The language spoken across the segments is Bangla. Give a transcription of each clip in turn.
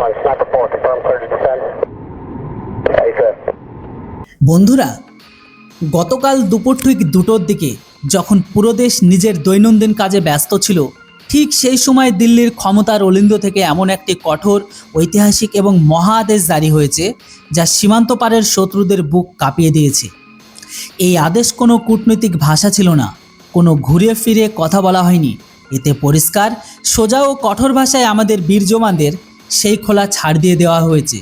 on sniper 4, confirm clear to descend. Hey, sir. বন্ধুরা, গতকাল দুপুর ঠিক 2টোর দিকে যখন পুরো দেশ নিজের দৈনন্দিন কাজে ব্যস্ত ছিল, ঠিক সেই সময় দিল্লির ক্ষমতার অলিন্দ থেকে এমন একটি কঠোর, ঐতিহাসিক এবং মহা আদেশ জারি হয়েছে যা সীমান্ত পারের শত্রুদের বুক কাঁপিয়ে দিয়েছে। এই আদেশ কোনো কূটনৈতিক ভাষা ছিল না, কোনো ঘুরিয়ে ফিরে কথা বলা হয়নি। এতে পরিষ্কার, সোজা ও কঠোর ভাষায় আমাদের বীর জওয়ানদের সেই খোলা ছাড় দিয়ে দেওয়া হয়েছে,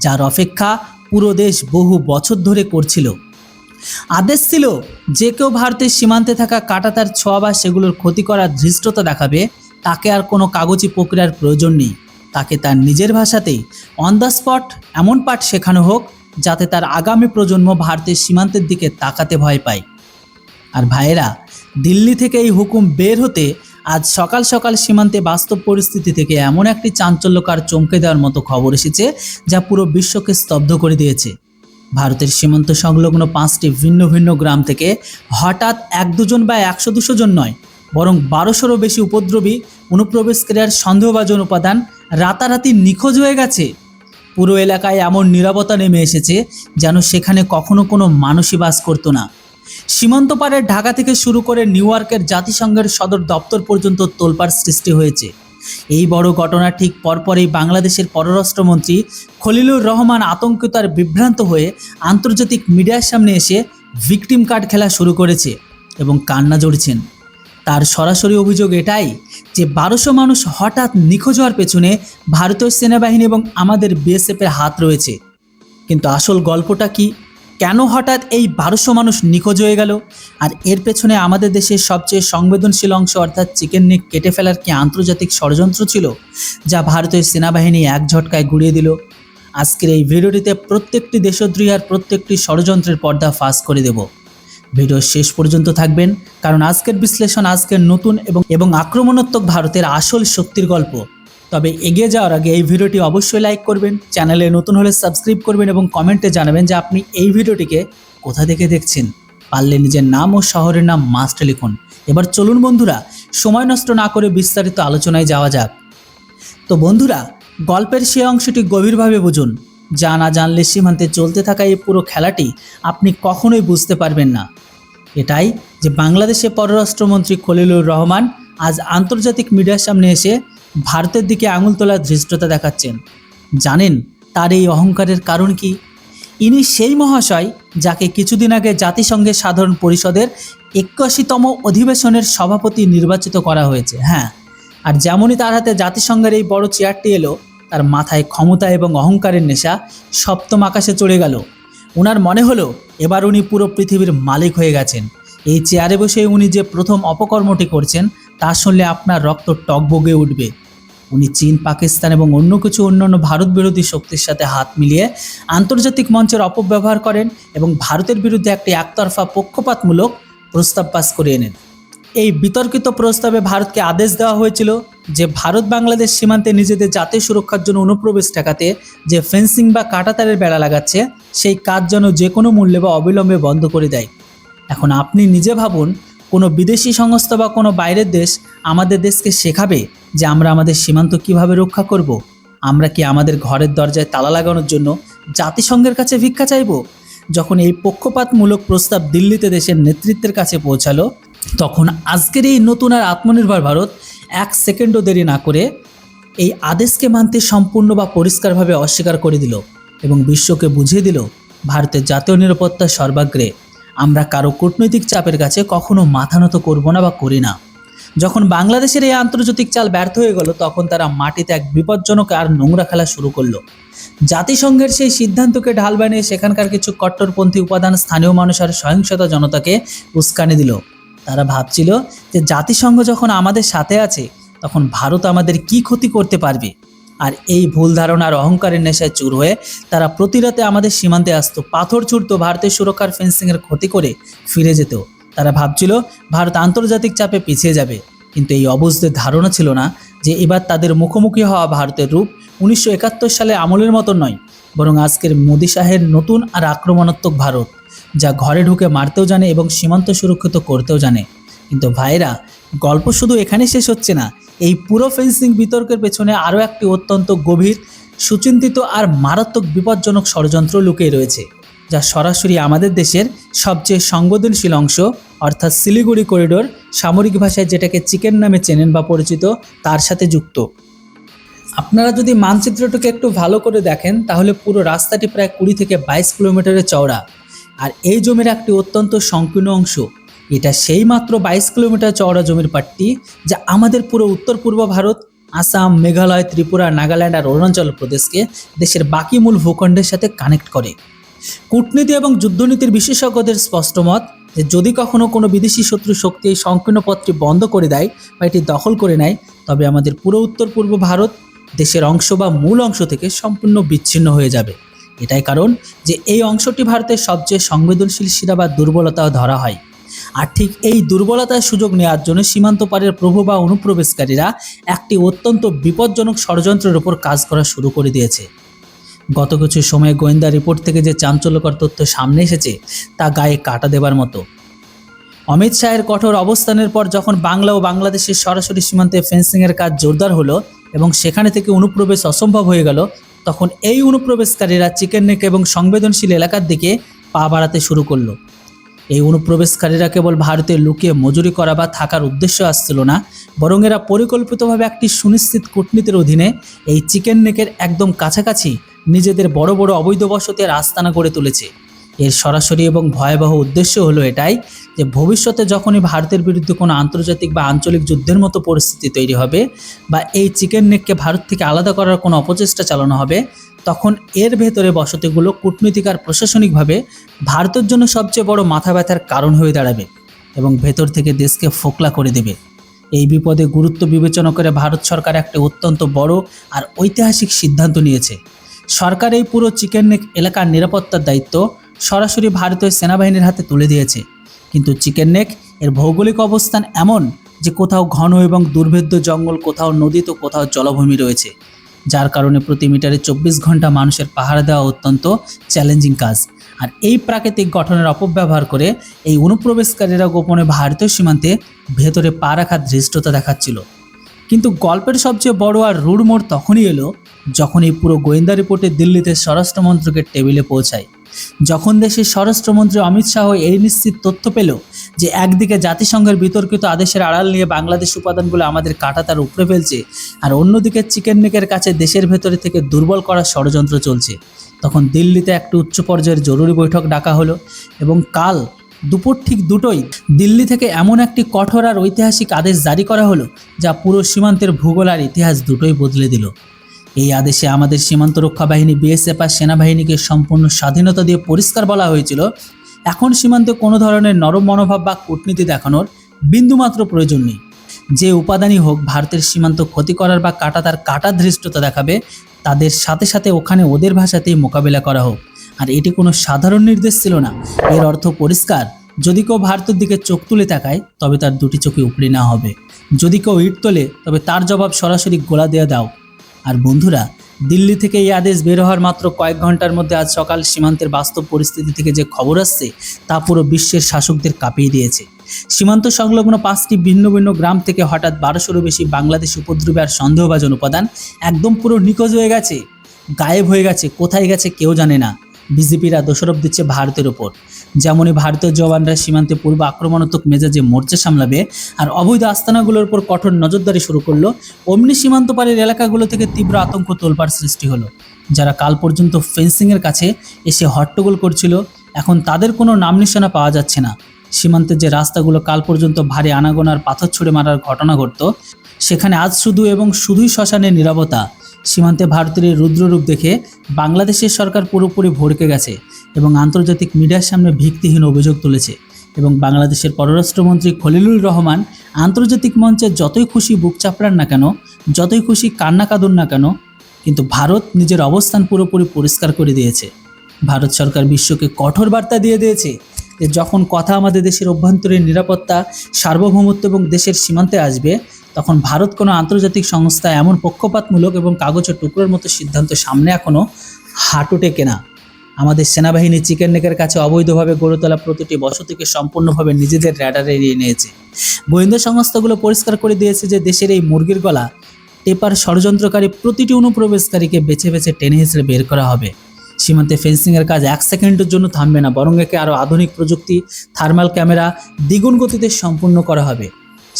যার অপেক্ষা পুরো দেশ বহু বছর ধরে করছিল। আদেশ ছিল, যে কেউ ভারতের সীমান্তে থাকা কাঁটাতার ছোঁয়া বা সেগুলোর ক্ষতি করার ধৃষ্টতা দেখাবে, তাকে আর কোনো কাগজি প্রক্রিয়ার প্রয়োজন নেই। তাকে তার নিজের ভাষাতেই অন দ্য স্পট এমন পাঠ শেখানো হোক যাতে তার আগামী প্রজন্ম ভারতের সীমান্তের দিকে তাকাতে ভয় পায়। আর ভাইয়েরা, দিল্লি থেকে এই হুকুম বের হতে আজ সকাল সকাল সীমান্তে বাস্তব পরিস্থিতি থেকে এমন একটি চাঞ্চল্যকর চমকে দেওয়ার মতো খবর এসেছে যা পুরো বিশ্বকে স্তব্ধ করে দিয়েছে। ভারতের সীমান্ত সংলগ্ন 5টি ভিন্ন ভিন্ন গ্রাম থেকে হঠাৎ 1-2 বা 100-200 জন নয়, বরং 1200-রও বেশি উপদ্রবী অনুপ্রবেশকারীর সন্দেহভাজন উপাদান রাতারাতি নিখোঁজ হয়ে গেছে। পুরো এলাকায় এমন নীরবতা নেমে এসেছে যেন সেখানে কখনো কোনো মানুষই বাস করতো না। সীমান্ত পারের ঢাকা থেকে শুরু করে নিউ ইয়র্কের জাতিসংঘের সদর দপ্তর পর্যন্ত তোলপাড় সৃষ্টি হয়েছে। এই বড় ঘটনা ঠিক পরপরই বাংলাদেশের পররাষ্ট্রমন্ত্রী খলিলুর রহমান আতঙ্কিত আর বিভ্রান্ত হয়ে আন্তর্জাতিক মিডিয়ার সামনে এসে ভিকটিম কার্ড খেলা শুরু করেছে এবং কান্না জড়িয়েছেন। তার সরাসরি অভিযোগ এটাই যে 1200 মানুষ হঠাৎ নিখোঁজ হওয়ার পেছনে ভারতীয় সেনাবাহিনী এবং আমাদের বিএসএফের হাত রয়েছে। কিন্তু আসল গল্পটা কি? কেন হঠাৎ এই 1200 মানুষ নিখোঁজ হয়ে গেল? আর এর পেছনে আমাদের দেশের সবচেয়ে সংবেদনশীল অংশ অর্থাৎ চিকেন নেক কেটে ফেলার কি আন্তর্জাতিক ষড়যন্ত্র ছিল, যা ভারতীয় সেনাবাহিনী এক ঝটকায় গুড়িয়ে দিল? আজকের এই ভিডিওটিতে প্রত্যেকটি দেশদ্রোহী আর প্রত্যেকটি ষড়যন্ত্রের পর্দা ফাঁস করে দেব। ভিডিও শেষ পর্যন্ত থাকবেন, কারণ আজকের বিশ্লেষণ আজকের নতুন এবং আক্রমণাত্মক ভারতের আসল শক্তির গল্প। তবে এগিয়ে যাওয়ার আগে এই ভিডিওটি অবশ্যই লাইক করবেন, চ্যানেলে নতুন হলে সাবস্ক্রাইব করবেন এবং কমেন্টে জানাবেন যে আপনি এই ভিডিওটিকে কোথা থেকে দেখছেন। পারলে নিজের নাম ও শহরের নাম মাস্ট লিখুন। এবার চলুন বন্ধুরা, সময় নষ্ট না করে বিস্তারিত আলোচনায় যাওয়া যাক। তো বন্ধুরা, গল্পের সেই অংশটি গভীরভাবে বুঝুন, যা না জানলে সীমান্তে চলতে থাকা এই পুরো খেলাটি আপনি কখনোই বুঝতে পারবেন না। এটাই যে বাংলাদেশের পররাষ্ট্রমন্ত্রী খলিলুর রহমান আজ আন্তর্জাতিক মিডিয়ার সামনে এসে ভারতের দিকে আঙুল তোলার ধৃষ্টতা দেখাচ্ছেন। জানেন তার এই অহংকারের কারণ কি? ইনি সেই মহাশয় যাকে কিছুদিন আগে জাতিসংঘের সাধারণ পরিষদের 81তম অধিবেশনের সভাপতি নির্বাচিত করা হয়েছে। হ্যাঁ, আর যেমনই তার হাতে জাতিসংঘের এই বড় চেয়ারটি এলো, তার মাথায় ক্ষমতা এবং অহংকারের নেশা সপ্তম আকাশে চড়ে গেল। ওনার মনে হলো এবার উনি পুরো পৃথিবীর মালিক হয়ে গেছেন। এই চেয়ারে বসে উনি যে প্রথম অপকর্মটি করছেন তা শুনলে আপনার রক্ত টকবগে উঠবে। উনি চীন, পাকিস্তান এবং অন্যান্য ভারত বিরোধী শক্তির সাথে হাত মিলিয়ে আন্তর্জাতিক মঞ্চের অপব্যবহার করেন এবং ভারতের বিরুদ্ধে একটি একতরফা পক্ষপাতমূলক প্রস্তাব পাস করিয়ে নেন। এই বিতর্কিত প্রস্তাবে ভারতকে আদেশ দেওয়া হয়েছিল যে ভারত বাংলাদেশ সীমান্তে নিজেদের জাতীয় সুরক্ষার জন্য অনুপ্রবেশ ঠেকাতে যে ফেন্সিং বা কাঁটাতারের বেড়া লাগাচ্ছে, সেই কাজ যেন যে কোনো মূল্যে বা অবিলম্বে বন্ধ করে দেয়। এখন আপনি নিজে ভাবুন, কোনো বিদেশি সংস্থা বা কোনো বাইরের দেশ আমাদের দেশকে শেখাবে যে আমরা আমাদের সীমান্ত কিভাবে রক্ষা করব? আমরা কি আমাদের ঘরের দরজায় তালা লাগানোর জন্য জাতিসংঘের কাছে ভিক্ষা চাইব? যখন এই পক্ষপাতমূলক প্রস্তাব দিল্লিতে দেশের নেতৃত্বের কাছে পৌঁছালো, তখন আজকের এই নতুন আর আত্মনির্ভর ভারত 1 সেকেন্ডও দেরি না করে এই আদেশকে মানতে সম্পূর্ণ বা পরিষ্কারভাবে অস্বীকার করে দিল এবং বিশ্বকে বুঝিয়ে দিল ভারতের জাতীয় নিরাপত্তা সর্বাগ্রে। আমরা কারো কূটনৈতিক চাপের কাছে কখনো মাথা নত করব না বা করি না। যখন বাংলাদেশের এই আন্তর্জাতিক চাল ব্যর্থ হয়ে গেল, তখন তারা মাটিতে এক বিপজ্জনক আর নোংরা খেলা শুরু করলো। জাতিসংঘের সেই সিদ্ধান্তকে ঢাল বানিয়ে সেখানকার কিছু কট্টরপন্থী উপাদান স্থানীয় মানুষ আর সহিংসতা জনতাকে উস্কানি দিল। তারা ভাবছিল যে জাতিসংঘ যখন আমাদের সাথে আছে, তখন ভারত আমাদের কি ক্ষতি করতে পারবে। আর এই ভুল ধারণার অহংকারের নেশায় চুর হয়ে তারা প্রতি রাতে আমাদের সীমান্তে আসতো, পাথর ছুড়তো, ভারতের সুরক্ষার ফেন্সিংয়ের ক্ষতি করে ফিরে যেত। তারা ভাবছিল ভারত আন্তর্জাতিক চাপে পিছিয়ে যাবে, কিন্তু এই অবুঝদের ধারণা ছিল না যে এবার তাদের মুখোমুখি হওয়া ভারতের রূপ 1971 সালে আমলের মতো নয়, বরং আজকের মোদি শাহের নতুন আর আক্রমণাত্মক ভারত, যা ঘরে ঢুকে মারতেও জানে এবং সীমান্ত সুরক্ষিত করতেও জানে। কিন্তু ভাইরা, গল্প শুধু এখানে শেষ হচ্ছে না। এই পুরো ফেন্সিং বিতর্কের পেছনে আরও একটি অত্যন্ত গভীর সুচিন্তিত আর মারাত্মক বিপজ্জনক ষড়যন্ত্র লুকিয়ে রয়েছে, যা সরাসরি আমাদের দেশের সবচেয়ে সংবেদনশীল অংশ অর্থাৎ শিলিগুড়ি করিডোর, সামরিক ভাষায় যেটাকে চিকেন নামে চেনেন বা পরিচিত, তার সাথে যুক্ত। আপনারা যদি মানচিত্রটাকে একটু ভালো করে দেখেন তাহলে পুরো রাস্তাটি প্রায় 20 থেকে 22 কিলোমিটারের চওড়া। আর এই জমির একটি অত্যন্ত সংকীর্ণ অংশ, এটা সেই মাত্র 22 কিলোমিটার চওড়া জমির পাট্টি, যা আমাদের পুরো উত্তর পূর্ব ভারত, আসাম, মেঘালয়, ত্রিপুরা, নাগাল্যান্ড আর অরুণাচল প্রদেশকে দেশের বাকি মূল ভূখণ্ডের সাথে কানেক্ট করে। কূটনীতি এবং যুদ্ধনীতির বিশেষজ্ঞদের স্পষ্ট মত যে যদি কখনো কোনো বিদেশি শত্রু শক্তি এই সংকীর্ণ পথটি বন্ধ করে দেয় বা এটি দখল করে নেয়, তবে আমাদের পুরো উত্তর পূর্ব ভারত দেশের অংশ বা মূল অংশ থেকে সম্পূর্ণ বিচ্ছিন্ন হয়ে যাবে। এটাই কারণ যে এই অংশটি ভারতের সবচেয়ে সংবেদনশীল শিরা বা দুর্বলতাও ধরা হয়। আর ঠিক এই দুর্বলতার সুযোগ নেওয়ার জন্য সীমান্ত পারের প্রভু বা অনুপ্রবেশকারীরা একটি অত্যন্ত বিপজ্জনক ষড়যন্ত্রের উপর কাজ করা শুরু করে দিয়েছে। গত কিছু সময়ে গোয়েন্দা রিপোর্ট থেকে যে চাঞ্চল্যকর তথ্য সামনে এসেছে তা গায়ে কাটা দেবার মতো। অমিত শাহের কঠোর অবস্থানের পর যখন বাংলা ও বাংলাদেশের সরাসরি সীমান্তে ফেন্সিংয়ের কাজ জোরদার হলো এবং সেখানে থেকে অনুপ্রবেশ অসম্ভব হয়ে গেল, তখন এই অনুপ্রবেশকারীরা চিকেন নেক এবং সংবেদনশীল এলাকার দিকে পা বাড়াতে শুরু করলো। এই অনুপ্রবেশকারীরা কেবল ভারতে লুকিয়ে মজুরি করা বা থাকার উদ্দেশ্য আসছিল না, বরং এরা পরিকল্পিতভাবে একটি সুনিশ্চিত কূটনীতির অধীনে এই চিকেন নেকের একদম কাছাকাছি নিজেদের বড় বড় অবৈধ বসতি আর আস্তানা গড়ে তুলেছে। এর সরাসরি এবং ভয়াবহ উদ্দেশ্য হলো এটাই যে ভবিষ্যতে যখনই ভারতের বিরুদ্ধে কোনো আন্তর্জাতিক বা আঞ্চলিক যুদ্ধের মতো পরিস্থিতি তৈরি হবে বা এই চিকেন নেককে ভারত থেকে আলাদা করার কোনো অপচেষ্টা চালানো হবে, তখন এর ভেতরে বসতিগুলো কূটনৈতিক আর প্রশাসনিকভাবে ভারতের জন্য সবচেয়ে বড় মাথা ব্যথার কারণ হয়ে দাঁড়াবে এবং ভেতর থেকে দেশকে ফোকলা করে দেবে। এই বিপদে গুরুত্ব বিবেচনা করে ভারত সরকার একটা অত্যন্ত বড় আর ঐতিহাসিক সিদ্ধান্ত নিয়েছে। সরকার এই পুরো চিকেন নেক এলাকার নিরাপত্তার দায়িত্ব সরাসরি ভারতীয় সেনাবাহিনীর হাতে তুলে দিয়েছে। কিন্তু চিকেন নেক এর ভৌগোলিক অবস্থান এমন যে কোথাও ঘন এবং দুর্ভেদ্য জঙ্গল, কোথাও নদী তো কোথাও জলভূমি রয়েছে, যার কারণে প্রতি মিটারে 24 ঘন্টা মানুষের পাহারা দেওয়া অত্যন্ত চ্যালেঞ্জিং কাজ। আর এই প্রাকৃতিক গঠনের অপব্যবহার করে এই অনুপ্রবেশকারীরা গোপনে ভারতীয় সীমান্তে ভেতরে পা রাখার ধৃষ্টতা দেখাচ্ছিল। কিন্তু গল্পের সবচেয়ে বড় আর রুড় মোড় তখনই এলো যখন এই পুরো গোয়েন্দা রিপোর্টে দিল্লিতে স্বরাষ্ট্রমন্ত্রকের টেবিলে পৌঁছায়। যখন দেশের স্বরাষ্ট্রমন্ত্রী অমিত শাহ এই নিশ্চিত তথ্য পেল যে একদিকে জাতিসংঘের বিতর্কিত আদেশের আড়াল নিয়ে বাংলাদেশ উপাদানগুলো আমাদের কাঁটাতার উপড়ে ফেলছে, আর অন্যদিকে চিকেন নেকের কাছে দেশের ভেতরে থেকে দুর্বল করার ষড়যন্ত্র চলছে, তখন দিল্লিতে একটি উচ্চ পর্যায়ের জরুরি বৈঠক ডাকা হলো এবং কাল দুপুর ঠিক 2টোয় দিল্লি থেকে এমন একটি কঠোর আর ঐতিহাসিক আদেশ জারি করা হলো যা পুরো সীমান্তের ভূগোল আর ইতিহাস দুটোই বদলে দিল। এই আদেশে আমাদের সীমান্ত রক্ষা বাহিনী বিএসএফ আর সেনাবাহিনীকে সম্পূর্ণ স্বাধীনতা দিয়ে পরিষ্কার বলা হয়েছিল, এখন সীমান্তে কোনো ধরনের নরম মনোভাব বা কূটনীতি দেখানোর বিন্দুমাত্র প্রয়োজন নেই। যে উপাদানই হোক ভারতের সীমান্ত ক্ষতি করার বা কাটার ধৃষ্টতা দেখাবে, তাদের সাথে সাথে ওখানে ওদের ভাষাতেই মোকাবিলা করা হোক। আর এটি কোনো সাধারণ নির্দেশ ছিল না, এর অর্থ পরিষ্কার, যদি কেউ ভারতের দিকে চোখ তুলে তাকায় তবে তার দুটি চোখে উপড়ে নেওয়া হবে, যদি কেউ ইট তোলে তবে তার জবাব সরাসরি গোলা দেওয়া দাও। আর বন্ধুরা, দিল্লি থেকে এই আদেশ বের হওয়ার মাত্র কয়েক ঘন্টার মধ্যে আজ সকাল সীমান্তের বাস্তব পরিস্থিতি থেকে যে খবর আসছে তা পুরো বিশ্বের শাসকদের কাঁপিয়ে দিয়েছে। সীমান্ত সংলগ্ন 5টি ভিন্ন ভিন্ন গ্রাম থেকে হঠাৎ 1200-এরও বেশি বাংলাদেশ উপদ্রবী আর সন্দেহভাজন উপাদান একদম পুরো নিখোঁজ হয়ে গেছে, গায়েব হয়ে গেছে, কোথায় গেছে কেউ জানে না। বিজেপিরা দোষারোপ দিচ্ছে ভারতের ওপর। যেমনই ভারতীয় জওয়ানরা সীমান্তে পূর্ব আক্রমণাত্মক মেজাজে মোর্চা সামলাবে আর অবৈধ আস্তানাগুলোর উপর কঠোর নজরদারি শুরু করলো, অমনি সীমান্ত পারের এলাকাগুলো থেকে তীব্র আতঙ্ক তোলপাড় সৃষ্টি হলো। যারা কাল পর্যন্ত ফেন্সিংয়ের কাছে এসে হট্টগোল করছিল, এখন তাদের কোনো নাম নিশানা পাওয়া যাচ্ছে না। সীমান্তের যে রাস্তাগুলো কাল পর্যন্ত ভারী আনাগোনার পাথর ছুঁড়ে মারার ঘটনা ঘটত, সেখানে আজ শুধু এবং শুধুই শ্মশানের নীরবতা। সীমান্তে ভারতের এই রুদ্ররূপ দেখে বাংলাদেশের সরকার পুরোপুরি ভড়কে গেছে এবং আন্তর্জাতিক মিডিয়ার সামনে ভিত্তিহীন অভিযোগ তুলেছে। এবং বাংলাদেশের পররাষ্ট্রমন্ত্রী খলিলুর রহমান আন্তর্জাতিক মঞ্চে যতই খুশি বুক চাপড়ান না কেন, যতই খুশি কান্না কাঁদুন না কেন, কিন্তু ভারত নিজের অবস্থান পুরোপুরি পরিষ্কার করে দিয়েছে। ভারত সরকার বিশ্বকে কঠোর বার্তা দিয়ে দিয়েছে যে যখন কথা আমাদের দেশের অভ্যন্তরীণ নিরাপত্তা, সার্বভৌমত্ব এবং দেশের সীমান্তে আসবে, তখন ভারত কোনো আন্তর্জাতিক সংস্থা এমন পক্ষপাতমূলক এবং কাগজের টুকরোর মতো সিদ্ধান্ত সামনে এখনও হাঁটু টেকে না। আমাদের সেনাবাহিনী চিকেন নেকের কাছে অবৈধভাবে গড়ে তোলা প্রতিটি বসতিকে সম্পূর্ণভাবে নিজেদের র্যাডারে এড়িয়ে নিয়েছে। গোয়েন্দা সংস্থাগুলো পরিষ্কার করে দিয়েছে যে দেশের এই মুরগির গলা টেপার ষড়যন্ত্রকারী প্রতিটি অনুপ্রবেশকারীকে বেছে বেছে টেনে হিসেবে বের করা হবে। সীমান্তে ফেন্সিংয়ের কাজ 1 সেকেন্ডের জন্য থামবে না, বরং একে আরও আধুনিক প্রযুক্তি, থার্মাল ক্যামেরা, দ্বিগুণ গতিতে সম্পূর্ণ করা হবে।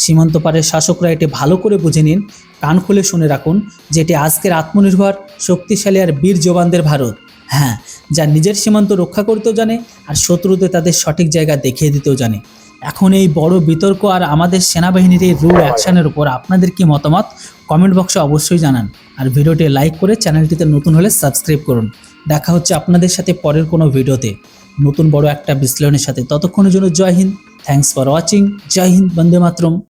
সীমান্ত পারের শাসকরা এটি ভালো করে বুঝে নিন, কান খুলে শুনে রাখুন যে এটি আজকের আত্মনির্ভর, শক্তিশালী আর বীর জওয়ানদের ভারত। হ্যাঁ, যা নিজের সীমান্ত রক্ষা করতেও জানে আর শত্রুদের তাদের সঠিক জায়গা দেখিয়ে দিতেও জানে। এখন এই বড় বিতর্ক আর আমাদের সেনাবাহিনীর এই রুড অ্যাকশনের উপর আপনাদের কি মতামত কমেন্ট বক্সে অবশ্যই জানান। আর ভিডিওটি লাইক করে চ্যানেলটিতে নতুন হলে সাবস্ক্রাইব করুন। দেখা হচ্ছে আপনাদের সাথে পরের কোনো ভিডিওতে নতুন বড় একটা বিশ্লেষণের সাথে। ততক্ষণের জন্য জয় হিন্দ, থ্যাঙ্কস ফর ওয়াচিং। জয় হিন্দ, বন্দে মাতরম।